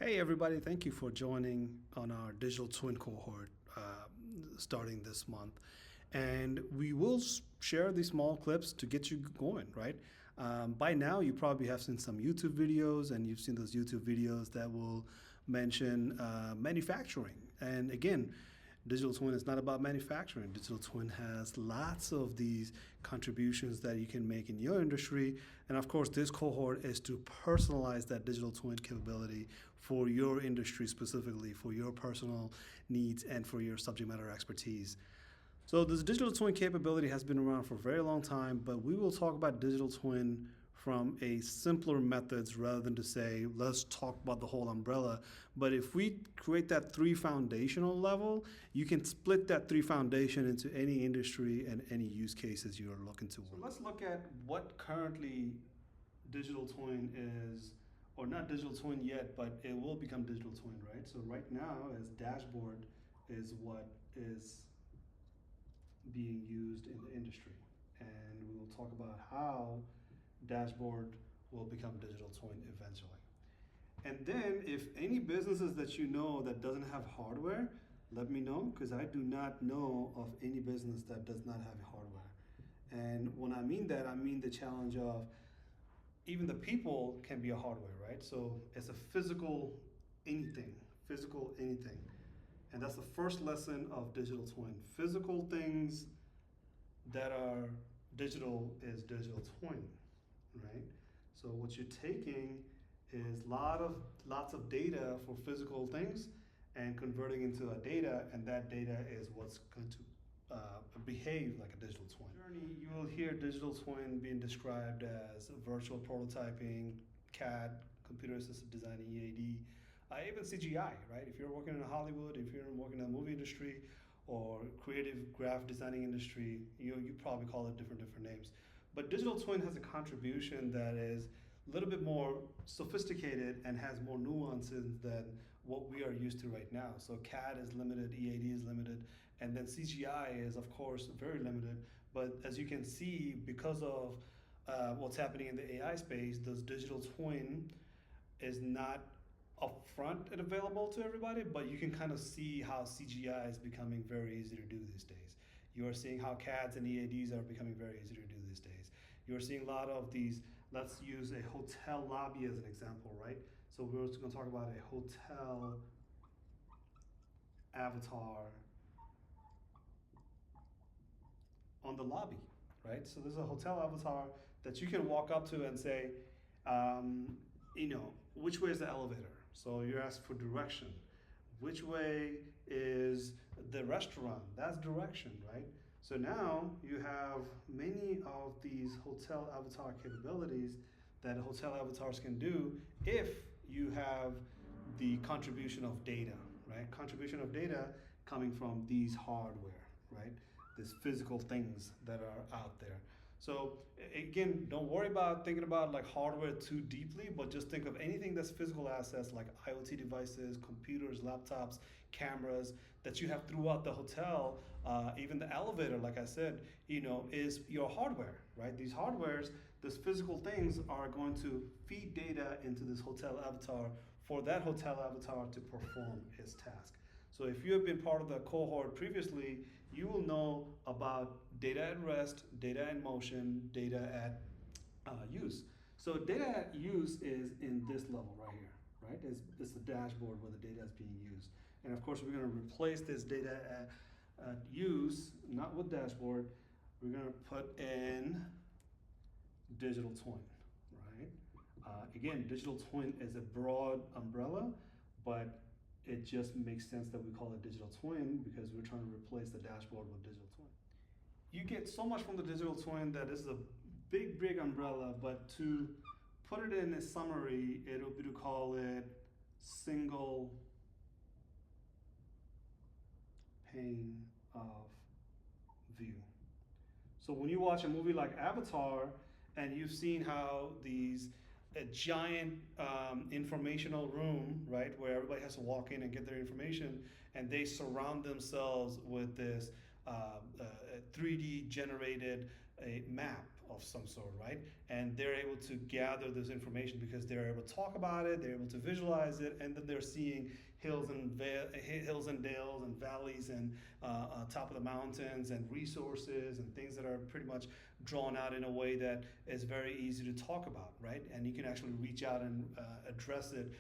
Hey, everybody, thank you for joining on our digital twin cohort starting this month. And we will share these small clips to get you going, right? By now, you probably have seen some YouTube videos, and you've seen those YouTube videos that will mention manufacturing. And again, digital twin is not about manufacturing. Digital twin has lots of these contributions that you can make in your industry. And of course, this cohort is to personalize that digital twin capability for your industry specifically, for your personal needs and for your subject matter expertise. So this digital twin capability has been around for a very long time, but we will talk about digital twin from a simpler methods rather than to say, let's talk about the whole umbrella. But if we create that three foundational level, you can split that three foundation into any industry and any use cases you're looking to. So let's look at what currently digital twin is, or not digital twin yet, but it will become digital twin, right? So right now, as dashboard is what is being used in the industry. And we will talk about how dashboard will become digital twin eventually. And then if any businesses that you know that doesn't have hardware, let me know, because I do not know of any business that does not have hardware. And when I mean that, I mean the challenge of even the people can be a hardware, right? So it's a physical anything. And that's the first lesson of digital twin. Physical things that are digital is digital twin, right? So what you're taking is lots of data for physical things and converting into a data, and that data is what's going to behave like a digital twin. Journey, you will hear digital twin being described as virtual prototyping, CAD, computer assisted design, EAD, even CGI, right? If you're working in Hollywood, if you're working in the movie industry or creative graphic designing industry, you probably call it different names. But digital twin has a contribution that is a little bit more sophisticated and has more nuances than what we are used to right now. So CAD is limited, EAD is limited, and then CGI is of course very limited. But as you can see, because of what's happening in the AI space, this digital twin is not upfront and available to everybody, but you can kind of see how CGI is becoming very easy to do these days. You are seeing how CADs and EADs are becoming very easy to do these days. You are seeing a lot of these, let's use a hotel lobby as an example, right? So we're just gonna talk about a hotel avatar on the lobby, right? So there's a hotel avatar that you can walk up to and say, which way is the elevator? So you're asked for direction. Which way is the restaurant? That's direction, right? So now you have many of these hotel avatar capabilities that hotel avatars can do if you have the contribution of data, right? Contribution of data coming from these hardware, right? These physical things that are out there. So again, don't worry about thinking about like hardware too deeply, but just think of anything that's physical assets like IoT devices, computers, laptops, cameras that you have throughout the hotel. Even the elevator, like I said, is your hardware, right? These hardwares, these physical things are going to feed data into this hotel avatar for that hotel avatar to perform its task. So if you have been part of the cohort previously, you will know about data at rest, data in motion, data at use. So data at use is in this level right here, right? It's the dashboard where the data is being used. And of course, we're going to replace this data at use, not with dashboard. We're going to put in digital twin, right? Again, digital twin is a broad umbrella, but it just makes sense that we call it digital twin because we're trying to replace the dashboard with digital twin. You get so much from the digital twin that is a big umbrella, but to put it in a summary, it'll be to call it single pane of view. So when you watch a movie like Avatar and you've seen how these a giant informational room, right, where everybody has to walk in and get their information, and they surround themselves with this 3D generated a map of some sort, right? And they're able to gather this information because they're able to talk about it, they're able to visualize it, and then they're seeing hills and dales and valleys and top of the mountains and resources and things that are pretty much drawn out in a way that is very easy to talk about, right? And you can actually reach out and address it,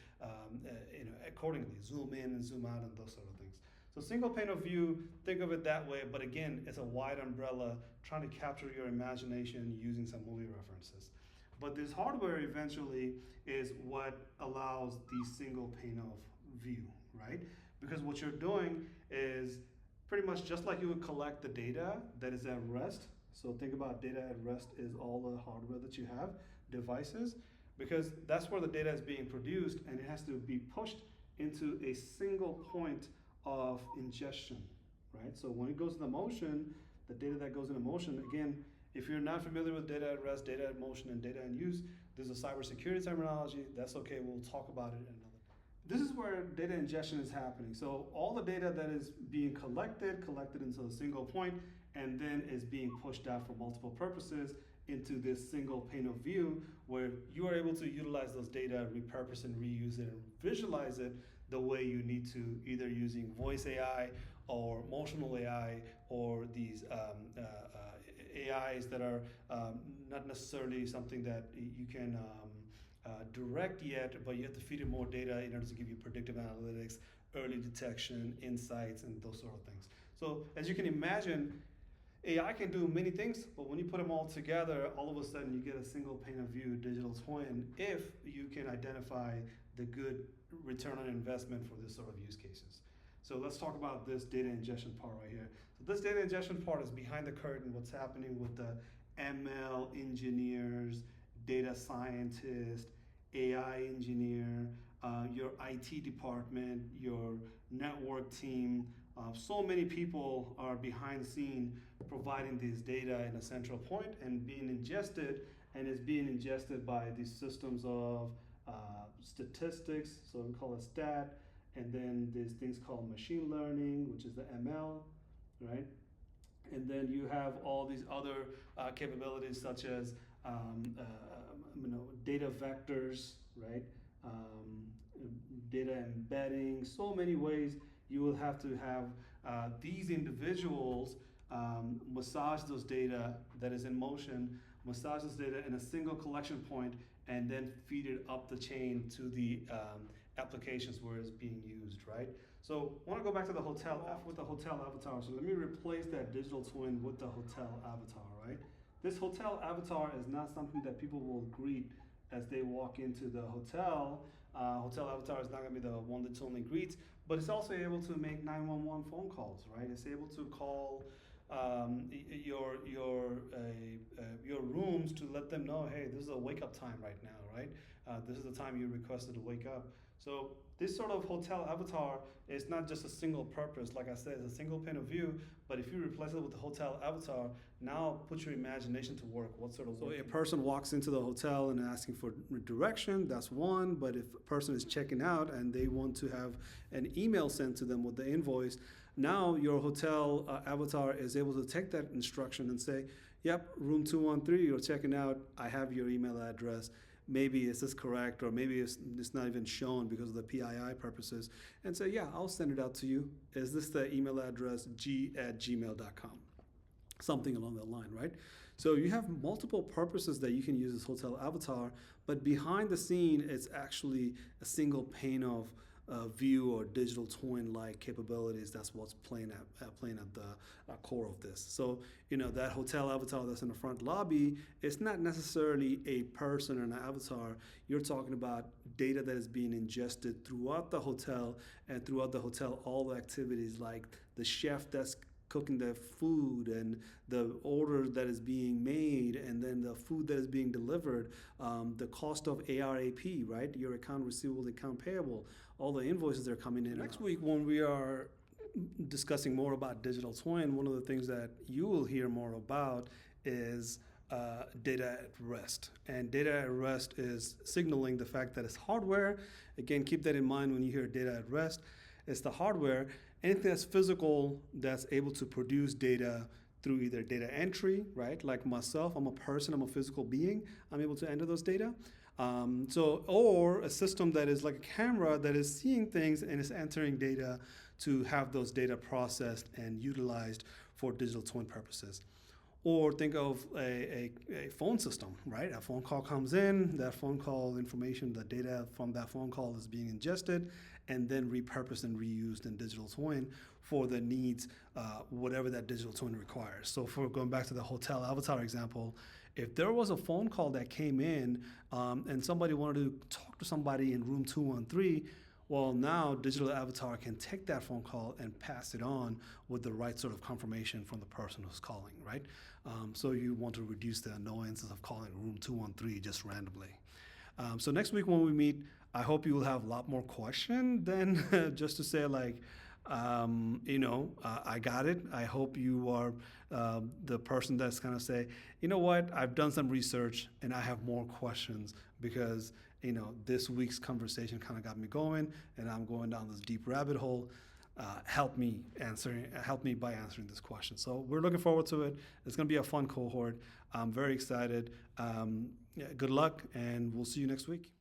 accordingly, zoom in and zoom out and those sort of things. So single pane of view, think of it that way, but again, it's a wide umbrella trying to capture your imagination using some movie references. But this hardware eventually is what allows the single pane of view, right? Because what you're doing is pretty much just like you would collect the data that is at rest. So think about data at rest is all the hardware that you have, devices, because that's where the data is being produced and it has to be pushed into a single point of ingestion, right? So when it goes into motion, the data that goes into motion, again, if you're not familiar with data at rest, data at motion, and data in use, there's a cybersecurity terminology. That's okay, we'll talk about it in another. This is where data ingestion is happening. So all the data that is being collected into a single point, and then is being pushed out for multiple purposes into this single pane of view where you are able to utilize those data, repurpose and reuse it, and visualize it the way you need to, either using voice AI or motional AI or these AIs that are not necessarily something that you can direct yet, but you have to feed it more data in order to give you predictive analytics, early detection, insights, and those sort of things. So as you can imagine, AI can do many things, but when you put them all together, all of a sudden you get a single pane of view digital twin if you can identify the good return on investment for this sort of use cases. So let's talk about this data ingestion part right here. So this data ingestion part is behind the curtain, what's happening with the ML engineers, data scientists, AI engineer, your IT department, your network team. So many people are behind the scene providing this data in a central point and being ingested, and it's being ingested by these systems of statistics, so we call it stat, and then there's things called machine learning, which is the ML, right? And then you have all these other capabilities such as data vectors, right? Data embedding, so many ways you will have to have these individuals massage those data that is in motion, massage this data in a single collection point, and then feed it up the chain to the applications where it's being used, right? So I want to go back to the hotel with the hotel avatar. So let me replace that digital twin with the hotel avatar, right? This hotel avatar is not something that people will greet as they walk into the hotel. Hotel avatar is not going to be the one that's only greets, but it's also able to make 911 phone calls, right? It's able to call your rooms to let them know, hey, this is a wake up time right now, right? This is the time you requested to wake up. So this sort of hotel avatar is not just a single purpose. Like I said, it's a single pane of view, but if you replace it with the hotel avatar, now put your imagination to work. What sort of so a person walks into the hotel and asking for direction, that's one, but if a person is checking out and they want to have an email sent to them with the invoice, now your hotel avatar is able to take that instruction and say, yep, room 213, you're checking out, I have your email address. Maybe is this correct, or maybe it's not even shown because of the PII purposes, and say, yeah, I'll send it out to you. Is this the email address g@gmail.com? Something along that line, right? So you have multiple purposes that you can use this hotel avatar, but behind the scene, it's actually a single pane of view or digital twin-like capabilities. That's what's playing at the core of this. So that hotel avatar that's in the front lobby, it's not necessarily a person or an avatar. You're talking about data that is being ingested throughout the hotel, and throughout the hotel, all the activities like the chef that's cooking the food and the order that is being made, and then the food that is being delivered, the cost of ARAP, right? Your account receivable, account payable, all the invoices that are coming in. Next week, when we are discussing more about digital twin, one of the things that you will hear more about is data at rest. And data at rest is signaling the fact that it's hardware. Again, keep that in mind when you hear data at rest. It's the hardware. Anything that's physical that's able to produce data through either data entry, right? Like myself, I'm a person, I'm a physical being, I'm able to enter those data. Or a system that is like a camera that is seeing things and is entering data to have those data processed and utilized for digital twin purposes. Or think of a phone system, right? A phone call comes in, that phone call information, the data from that phone call is being ingested and then repurposed and reused in digital twin for the needs, whatever that digital twin requires. So for going back to the hotel avatar example, if there was a phone call that came in and somebody wanted to talk to somebody in room 213, well, now digital avatar can take that phone call and pass it on with the right sort of confirmation from the person who's calling, right? So you want to reduce the annoyances of calling room 213 just randomly. So next week when we meet, I hope you will have a lot more question than just to say like, I got it. I hope you are the person that's kind of say, you know what, I've done some research and I have more questions because, this week's conversation kind of got me going and I'm going down this deep rabbit hole. Help me by answering this question. So we're looking forward to it. It's going to be a fun cohort. I'm very excited. Good luck and we'll see you next week.